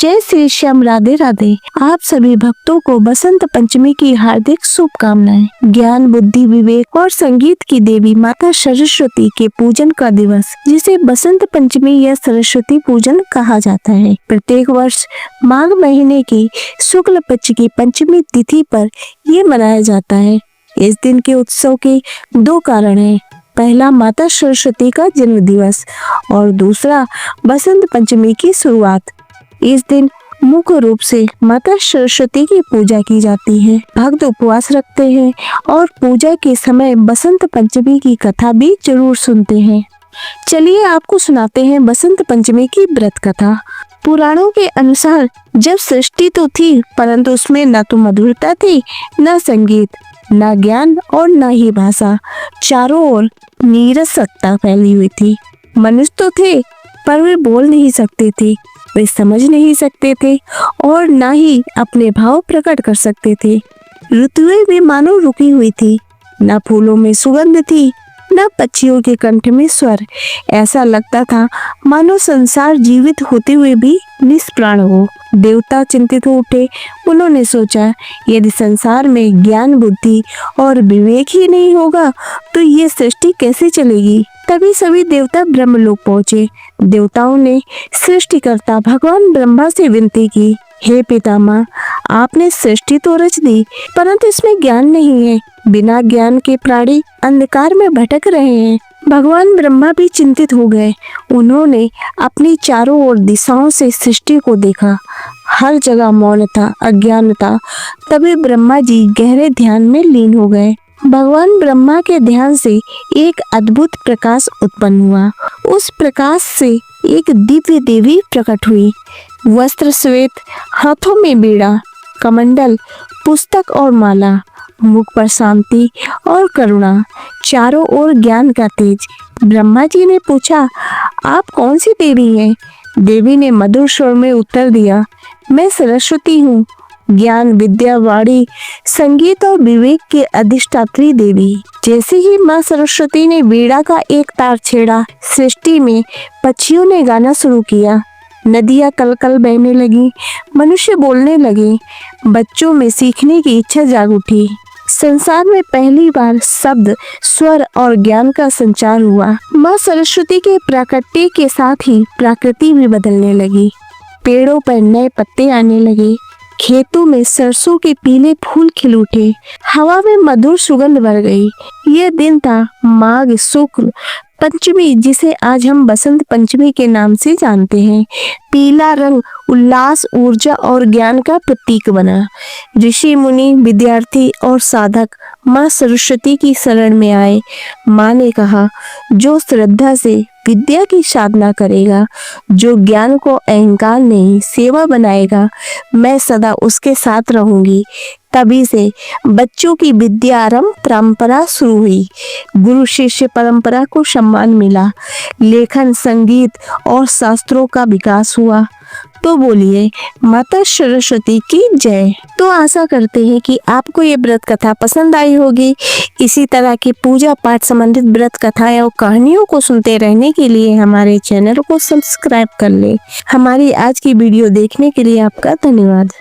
जय श्री श्याम, राधे राधे। आप सभी भक्तों को बसंत पंचमी की हार्दिक शुभकामनाएं। ज्ञान, बुद्धि, विवेक और संगीत की देवी माता सरस्वती के पूजन का दिवस, जिसे बसंत पंचमी या सरस्वती पूजन कहा जाता है, प्रत्येक वर्ष माघ महीने की शुक्ल पक्ष की पंचमी तिथि पर ये मनाया जाता है। इस दिन के उत्सव के दो कारण हैं। पहला, माता सरस्वती का जन्म दिवस और दूसरा, बसंत पंचमी की शुरुआत। इस दिन मुख्य रूप से माता सरस्वती की पूजा की जाती है। भक्त उपवास रखते हैं और पूजा के समय बसंत पंचमी की कथा भी जरूर सुनते हैं। चलिए आपको सुनाते हैं बसंत पंचमी की व्रत कथा। पुराणों के अनुसार जब सृष्टि तो थी, परंतु उसमें न तो मधुरता थी, न संगीत, न ज्ञान और न ही भाषा। चारों ओर नीरसता फैली हुई थी। मनुष्य तो थे, पर वे बोल नहीं सकते थे, वे समझ नहीं सकते थे और न ही अपने भाव प्रकट कर सकते थे। ऋतुएं भी मानो रुकी हुई थी। न फूलों में सुगंध थी, न पक्षियों के कंठ में स्वर। ऐसा लगता था मानो संसार जीवित होते हुए भी निष्प्राण हो। देवता चिंतित हो उठे। उन्होंने सोचा, यदि संसार में ज्ञान, बुद्धि और विवेक ही नहीं होगा तो ये सृष्टि कैसे चलेगी। तभी सभी देवता ब्रह्मलोक पहुँचे। देवताओं ने सृष्टिकर्ता भगवान ब्रह्मा से विनती की, हे पितामह, आपने सृष्टि तो रच दी, परंतु इसमें ज्ञान नहीं है। बिना ज्ञान के प्राणी अंधकार में भटक रहे हैं। भगवान ब्रह्मा भी चिंतित हो गए। उन्होंने अपनी चारों ओर दिशाओं से सृष्टि को देखा। हर जगह मौन था, अज्ञान था। तभी ब्रह्मा जी गहरे ध्यान में लीन हो गए। भगवान ब्रह्मा के ध्यान से एक अद्भुत प्रकाश उत्पन्न हुआ। उस प्रकाश से एक दिव्य देवी प्रकट हुई। वस्त्र श्वेत, हाथों में बीड़ा, कमंडल, पुस्तक और माला, मुख पर शांति और करुणा, चारों ओर ज्ञान का तेज। ब्रह्मा जी ने पूछा, आप कौन सी देवी हैं? देवी ने मधुर स्वर में उत्तर दिया, मैं सरस्वती हूँ, ज्ञान, विद्या, वाणी, संगीत और विवेक के अधिष्ठात्री देवी। जैसे ही माँ सरस्वती ने वीणा का एक तार छेड़ा, सृष्टि में पक्षियों ने गाना शुरू किया। नदियाँ कलकल बहने लगी, मनुष्य बोलने लगे, बच्चों में सीखने की इच्छा जाग उठी। संसार में पहली बार शब्द, स्वर और ज्ञान का संचार हुआ। माँ सरस्वती के प्राकट्य के साथ ही प्रकृति भी बदलने लगी। पेड़ों पर नए पत्ते आने लगे, खेतों में सरसों के पीले फूल खिल उठे, हवा में मधुर सुगंध भर गई। यह दिन था माघ शुक्ल पंचमी, जिसे आज हम बसंत पंचमी के नाम से जानते हैं। पीला रंग उल्लास, ऊर्जा और ज्ञान का प्रतीक बना। ऋषि, मुनि, विद्यार्थी और साधक माँ सरस्वती की शरण में आए। माँ ने कहा, जो श्रद्धा से विद्या की साधना करेगा, जो ज्ञान को अहंकार नहीं सेवा बनाएगा, मैं सदा उसके साथ रहूंगी। तभी से बच्चों की विद्या आरंभ परंपरा शुरू हुई। गुरु शिष्य परंपरा को सम्मान मिला। लेखन, संगीत और शास्त्रों का विकास हुआ। तो बोलिए माता सरस्वती की जय। तो आशा करते हैं कि आपको ये व्रत कथा पसंद आई होगी। इसी तरह की पूजा पाठ संबंधित व्रत कथाएं और कहानियों को सुनते रहने के लिए हमारे चैनल को सब्सक्राइब कर ले। हमारी आज की वीडियो देखने के लिए आपका धन्यवाद।